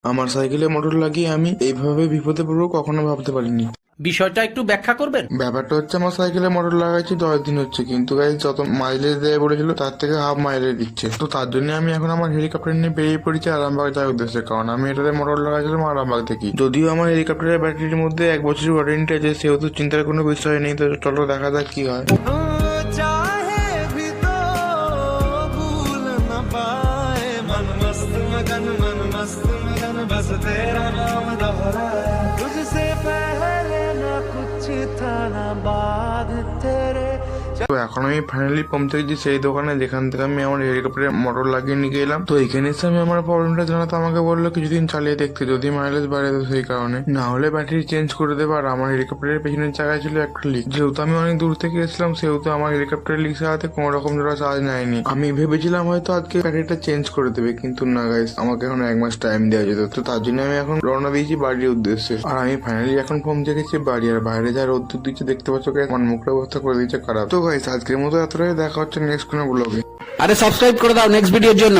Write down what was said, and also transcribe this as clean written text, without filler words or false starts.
আমার সাইকেলে মোটর লাগিয়ে আমি এইভাবে বিপদে পড়বো কখনো ভাবতে পারিনি। বিষয়টা একটু ব্যাখ্যা করবেন? ব্যাপারটা হচ্ছে আমার সাইকেলে মোটর লাগাইছি 10 দিন হচ্ছে, কিন্তু গাইস যত মাইলেজ দেয় বলেছিল তার থেকে হাফ মাইলেজ দিচ্ছে। তো তার জন্য আমি এখন আমার হেলিকপ্টার নিয়ে বেরিয়ে পড়েছি আরামবাগ যাওয়ার উদ্দেশ্যে, কারণ আমি এটাতে মোটর লাগাইছিলাম আরামবাগ থেকে। যদিও আমার হেলিকপ্টারের ব্যাটারির মধ্যে 1 বছরের ওয়ারেন্টি আছে, সেহেতু চিন্তার কোনো বিষয় নেই। তো চলো দেখা যাক কি হয়। चाहे भी तो भूल न पाए मन मस्त मगन बस तेरा नाम दोहराए तुझसे पहले ना कुछ था ना बाद तेरे। তো এখন আমি ফাইনালি পৌঁছে গেছি সেই দোকানে যেখান থেকে আমি আমার হেলিকপ্টারে মোটর লাগিয়ে নিয়ে গেলাম। তো এখানে এসে আমি আমার প্রবলেমটা জানাতে আমাকে বললো কিছুদিন চালিয়ে দেখতে, যদি মাইলেজ বাড়ে তো সেই কারণে, না হলে ব্যাটারি চেঞ্জ করে দেবে। আর আমার হেলিকপ্টারের পেছনের জায়গায় ছিল একটা লিক, যেহেতু আমি অনেক দূর থেকে এসেছিলাম সেহেতু আমার হেলিকপ্টারের লিক সারাতে কোনো রকম জোড়া চার্জ নেয়নি। আমি ভেবেছিলাম হয়তো আজকে ব্যাটারিটা চেঞ্জ করে দেবে, কিন্তু না গাইস, আমাকে এখন 1 মাস টাইম দেওয়া যেত। তো তার জন্য আমি এখন রওনা দিয়েছি বাড়ির উদ্দেশ্যে। আর আমি ফাইনালি এখন পৌঁছে গেছি বাড়ি। আর বাইরে যা রোদ্দুর দিচ্ছে দেখতে পাচ্ছ, আমার মুখের অবস্থা করে দিচ্ছে খারাপ। তো গাইস আজকের মতো এতটাই, দেখা হচ্ছে নেক্সট কোনো ব্লগে। আরে সাবস্ক্রাইব করে দাও নেক্সট ভিডিওর জন্য।